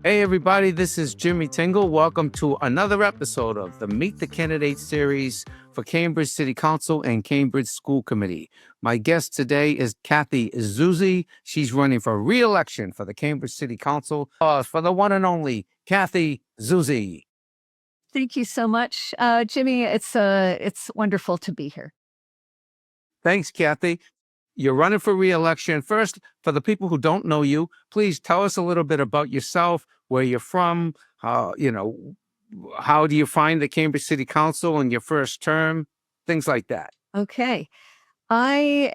Hey, everybody, this is Jimmy Tingle. Welcome to another episode of the Meet the Candidates series for Cambridge City Council and Cambridge School Committee. My guest today is Kathy Zusy. She's running for re-election for the Cambridge City Council for the one and only Kathy Zusy. Thank you so much, Jimmy. It's wonderful to be here. Thanks, Kathy. You're running for re-election. First, for the people who don't know you, please tell us a little bit about yourself, where you're from, how do you find the Cambridge City Council in your first term, things like that. Okay. I've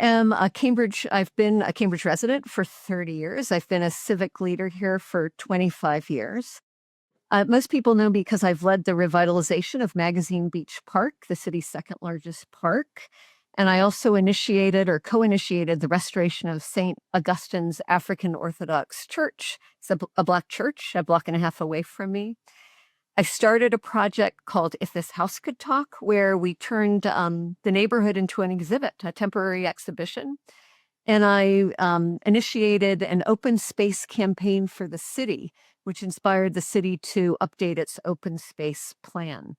been a Cambridge resident for 30 years. I've been a civic leader here for 25 years. Most people know me because I've led the revitalization of Magazine Beach Park, the city's second largest park. And I also initiated or co-initiated the restoration of St. Augustine's African Orthodox Church. It's a Black church, a block and a half away from me. I started a project called If This House Could Talk, where we turned the neighborhood into an exhibit, a temporary exhibition. And I initiated an open space campaign for the city, which inspired the city to update its open space plan.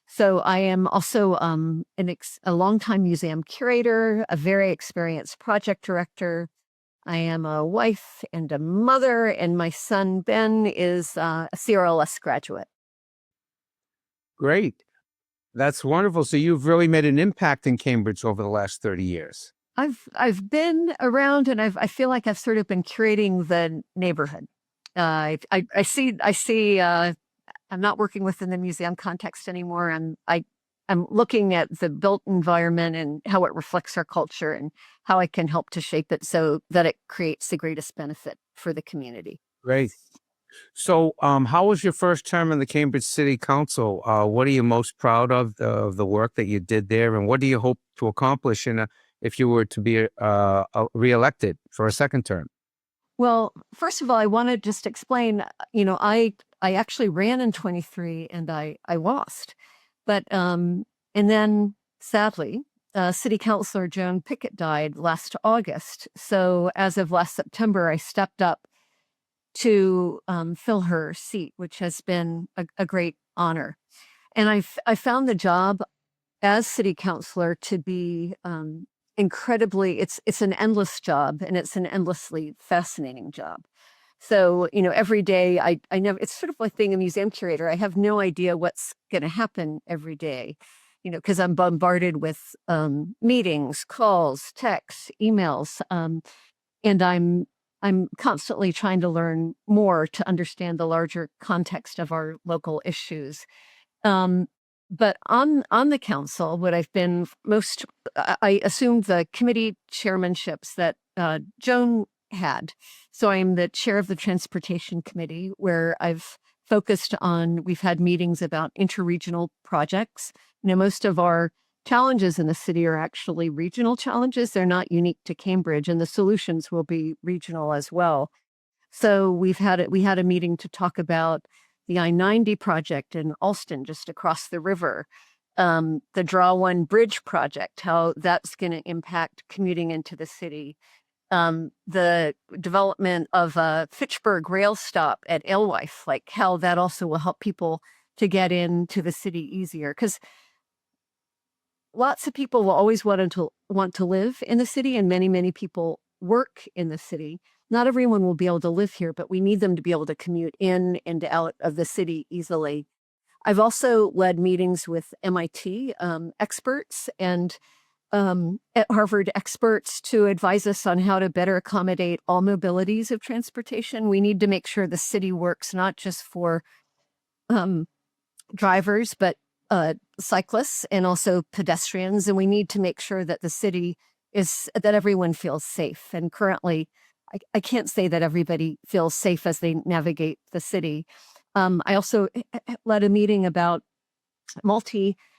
So I am also a longtime museum curator, a very experienced project director. I am a wife and a mother, and my son, Ben, is a CRLS graduate. Great. That's wonderful. So you've really made an impact in Cambridge over the last 30 years. I've been around, and I feel like I've sort of been curating the neighborhood. I see. I'm not working within the museum context anymore. I'm looking at the built environment and how it reflects our culture and how I can help to shape it so that it creates the greatest benefit for the community. Great. So, how was your first term in the Cambridge City Council? What are you most proud of the work that you did there, and what do you hope to accomplish if you were to be reelected for a second term? Well, first of all, I want to just explain, I actually ran in 23 and I lost. But, and then sadly, City Councilor Joan Pickett died last August. So as of last September, I stepped up to fill her seat, which has been a great honor. And I found the job as city councilor to be incredibly, it's an endless job, and it's an endlessly fascinating job. So, every day I never, it's sort of like being a museum curator. I have no idea what's going to happen every day, because I'm bombarded with meetings, calls, texts, emails. And I'm constantly trying to learn more to understand the larger context of our local issues. But on the council, what I've been I assumed the committee chairmanships that Joan had. So I'm the chair of the Transportation Committee, where we've had meetings about interregional projects. Most of our challenges in the city are actually regional challenges. They're not unique to Cambridge, and the solutions will be regional as well. So we had a meeting to talk about the I-90 project in Alston, just across the river, the Draw One Bridge project, how that's going to impact commuting into the city, the development of a Fitchburg rail stop at Alewife, like how that also will help people to get into the city easier. Because lots of people will always want to live in the city, and many, many people work in the city. Not everyone will be able to live here, but we need them to be able to commute in and out of the city easily. I've also led meetings with MIT experts and at Harvard experts to advise us on how to better accommodate all mobilities of transportation. We need to make sure the city works not just for drivers, but cyclists and also pedestrians. And we need to make sure that that everyone feels safe. And currently, I can't say that everybody feels safe as they navigate the city. I also led a meeting about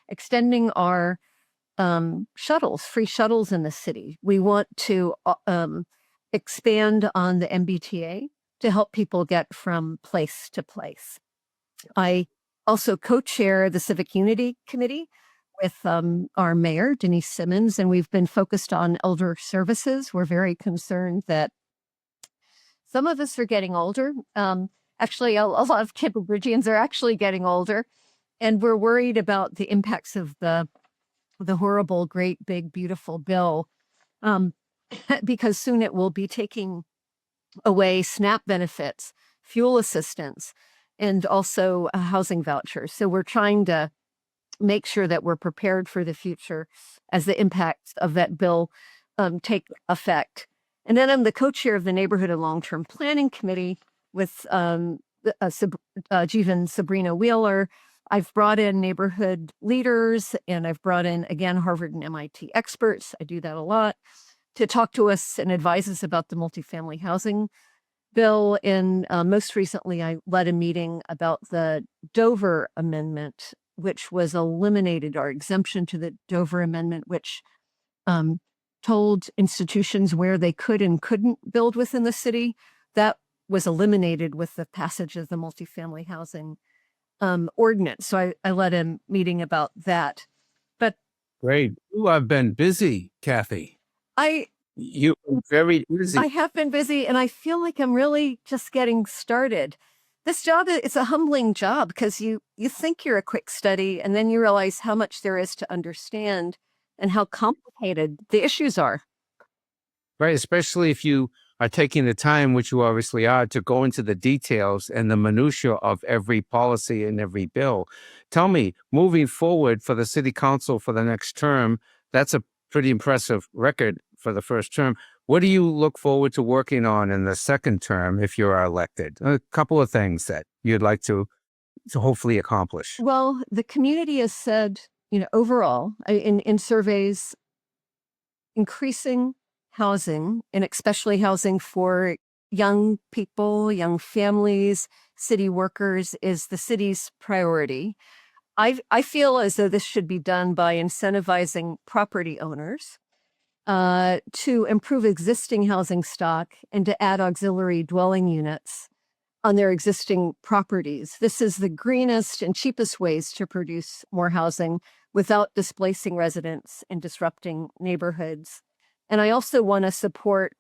extending our free shuttles in the city. We want to expand on the MBTA to help people get from place to place. I also co-chair the Civic Unity Committee with our mayor, Denise Simmons, and we've been focused on elder services. We're very concerned that some of us are getting older, Actually, a lot of Cambridgians are actually getting older, and we're worried about the impacts of the horrible, great, big, beautiful bill, um, because soon it will be taking away SNAP benefits, fuel assistance, and also housing vouchers. So we're trying to make sure that we're prepared for the future as the impacts of that bill take effect. And then I'm the co-chair of the Neighborhood and Long-Term Planning Committee with Jeevan Sabrina Wheeler. I've brought in neighborhood leaders, and I've brought in, again, Harvard and MIT experts. I do that a lot to talk to us and advise us about the multifamily housing bill. And most recently, I led a meeting about the Dover Amendment, which was eliminated, or exemption to the Dover Amendment, which told institutions where they could and couldn't build within the city. That was eliminated with the passage of the multifamily housing ordinance. So I led a meeting about that. But Great. You have been busy, Kathy. You've been very busy. I have been busy, and I feel like I'm really just getting started. This job, it's a humbling job because you think you're a quick study, and then you realize how much there is to understand and how complicated the issues are. Right, especially if you are taking the time, which you obviously are, to go into the details and the minutia of every policy and every bill. Tell me, moving forward for the city council for the next term, that's a pretty impressive record for the first term. What do you look forward to working on in the second term if you are elected? A couple of things that you'd like to hopefully accomplish. Well, the community has said, overall, in surveys, increasing housing, and especially housing for young people, young families, city workers, is the city's priority. I feel as though this should be done by incentivizing property owners to improve existing housing stock and to add auxiliary dwelling units on their existing properties. This is the greenest and cheapest ways to produce more housing without displacing residents and disrupting neighborhoods. And I also want to support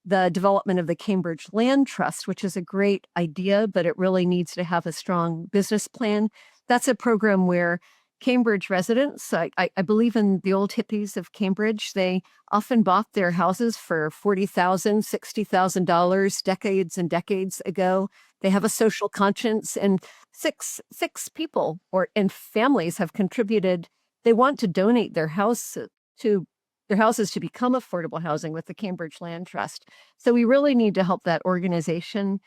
the development of the Cambridge Land Trust, which is a great idea, but it really needs to have a strong business plan. That's a program where Cambridge residents, I believe in the old hippies of Cambridge, they often bought their houses for $40,000, $60,000 decades and decades ago. They have a social conscience, and six people and families have contributed. They want to donate their houses to become affordable housing with the Cambridge Land Trust. So we really need to help that organization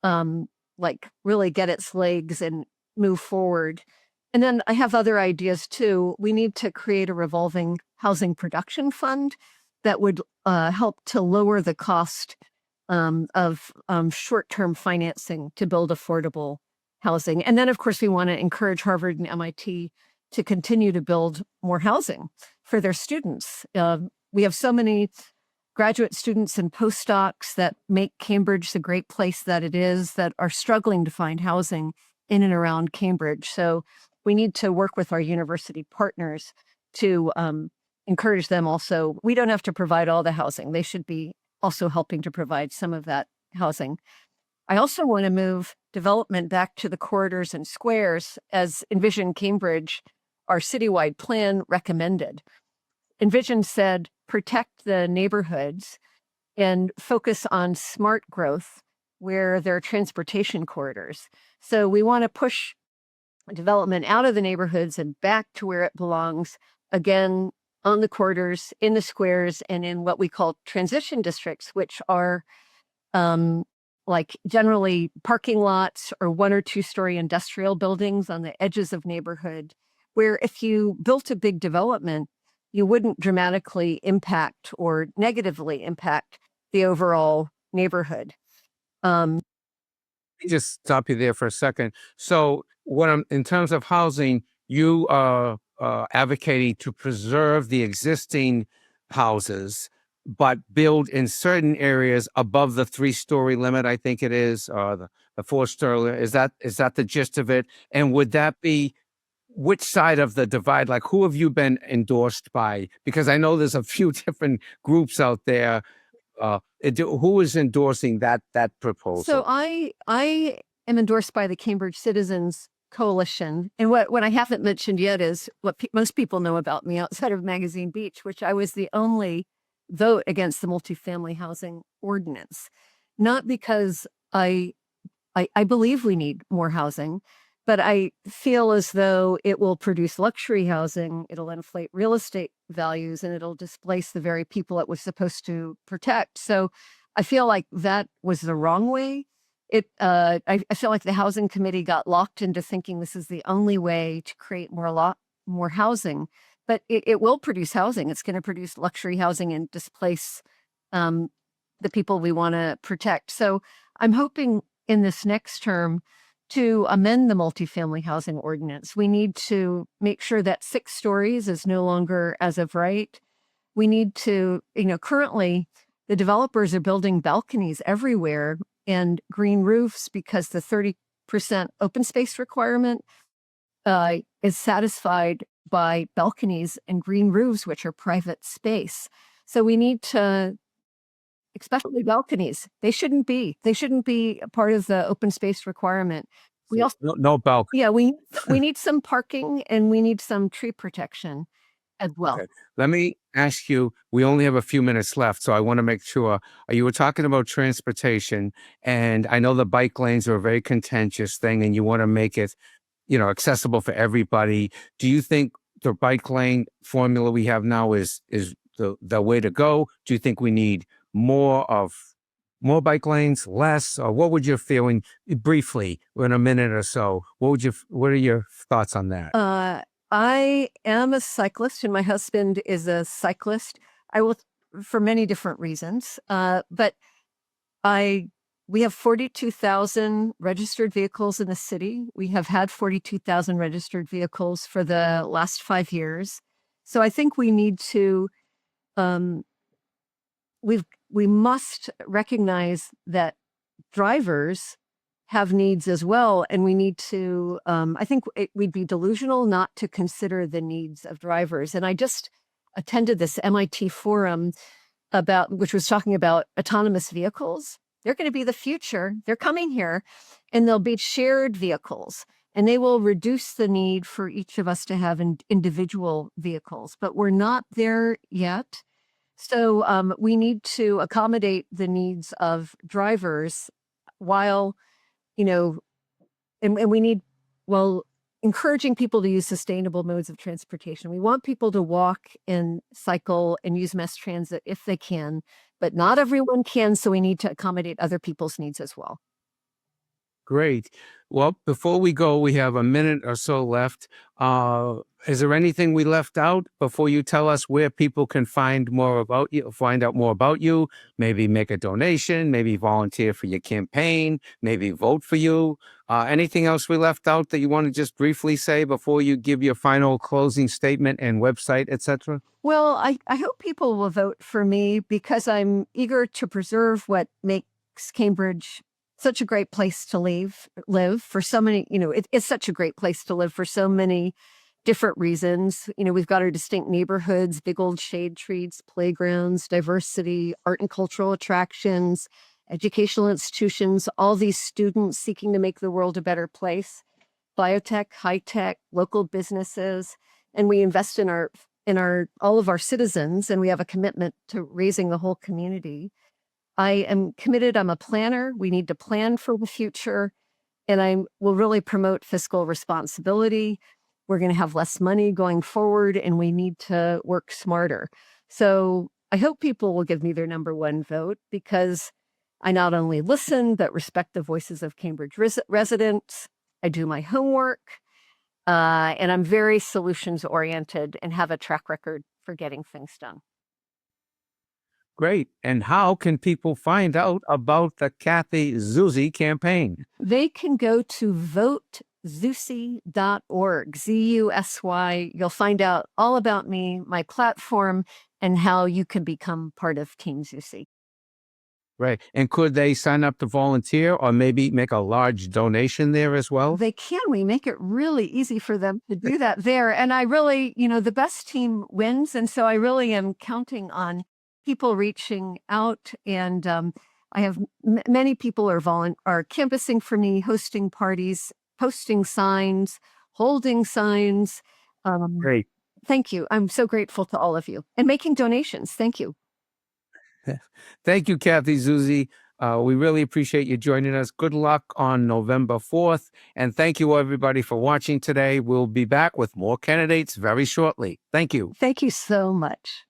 really get its legs and move forward. And then I have other ideas too. We need to create a revolving housing production fund that would help to lower the cost of short-term financing to build affordable housing. And then, of course, we want to encourage Harvard and MIT to continue to build more housing for their students. We have so many graduate students and postdocs that make Cambridge the great place that it is, that are struggling to find housing in and around Cambridge. So we need to work with our university partners to encourage them also. We don't have to provide all the housing. They should be also helping to provide some of that housing. I also want to move development back to the corridors and squares, as Envision Cambridge, our citywide plan, recommended. Envision said, protect the neighborhoods and focus on smart growth where there are transportation corridors. So we want to push development out of the neighborhoods and back to where it belongs, again, on the corridors, in the squares, and in what we call transition districts, which are generally parking lots or 1 or 2 story industrial buildings on the edges of neighborhood, where if you built a big development, you wouldn't dramatically impact or negatively impact the overall neighborhood. Just stop you there for a second. So, in terms of housing, you are advocating to preserve the existing houses, but build in certain areas above the 3-story limit. I think it is, or the 4-story. Is that the gist of it? And would that be which side of the divide? Like, who have you been endorsed by? Because I know there's a few different groups out there. Who is endorsing that proposal? So I am endorsed by the Cambridge Citizens Coalition. And what I haven't mentioned yet is what most people know about me outside of Magazine Beach, which I was the only vote against the multifamily housing ordinance. Not because I believe we need more housing, but I feel as though it will produce luxury housing, it'll inflate real estate values, and it'll displace the very people it was supposed to protect. So I feel like that was the wrong way. I feel like the housing committee got locked into thinking this is the only way to create more housing, but it will produce housing. It's going to produce luxury housing and displace the people we want to protect. So I'm hoping in this next term to amend the multifamily housing ordinance. We need to make sure that 6 stories is no longer as of right. We need to, currently the developers are building balconies everywhere and green roofs because the 30% open space requirement is satisfied by balconies and green roofs, which are private space. So we need to, especially balconies, they shouldn't be a part of the open space requirement. We also, No balcony. yeah, we need some parking and we need some tree protection as well. Okay. Let me ask you, we only have a few minutes left, so I want to make sure. You were talking about transportation, and I know the bike lanes are a very contentious thing, and you want to make it, accessible for everybody. Do you think the bike lane formula we have now is the way to go? Do you think we need more bike lanes, less, or what would you feeling briefly in a minute or so? What are your thoughts on that? I am a cyclist and my husband is a cyclist. I will, for many different reasons, but we have 42,000 registered vehicles in the city. We have had 42,000 registered vehicles for the last 5 years. So I think we need to, we must recognize that drivers have needs as well. And we need to, I think we'd be delusional not to consider the needs of drivers. And I just attended this MIT forum which was talking about autonomous vehicles. They're going to be the future. They're coming here and they'll be shared vehicles and they will reduce the need for each of us to have individual vehicles, but we're not there yet. So we need to accommodate the needs of drivers while, and we need, encouraging people to use sustainable modes of transportation. We want people to walk and cycle and use mass transit if they can, but not everyone can. So we need to accommodate other people's needs as well. Great. Well, before we go, we have a minute or so left. Is there anything we left out before you tell us where people can find out more about you, maybe make a donation, maybe volunteer for your campaign, maybe vote for you? Anything else we left out that you want to just briefly say before you give your final closing statement and website, etc.? Well, I hope people will vote for me because I'm eager to preserve what makes Cambridge such a great place to live for so many, it's such a great place to live for so many different reasons. We've got our distinct neighborhoods, big old shade trees, playgrounds, diversity, art and cultural attractions, educational institutions, all these students seeking to make the world a better place, biotech, high tech, local businesses, and we invest in all of our citizens, and we have a commitment to raising the whole community. I am committed. I'm a planner. We need to plan for the future. And I will really promote fiscal responsibility. We're going to have less money going forward and we need to work smarter. So I hope people will give me their number 1 vote because I not only listen, but respect the voices of Cambridge residents. I do my homework and I'm very solutions oriented and have a track record for getting things done. Great. And how can people find out about the Kathy Zusy campaign? They can go to votezusy.org, ZUSY. You'll find out all about me, my platform, and how you can become part of Team Zusy. Right. And could they sign up to volunteer or maybe make a large donation there as well? They can. We make it really easy for them to do that there. And I really, the best team wins. And so I really am counting on people reaching out. And I have many people are canvassing for me, hosting parties, posting signs, holding signs. Great. Thank you. I'm so grateful to all of you, and making donations. Thank you. Thank you, Kathy, Zusy. We really appreciate you joining us. Good luck on November 4th. And thank you, everybody, for watching today. We'll be back with more candidates very shortly. Thank you. Thank you so much.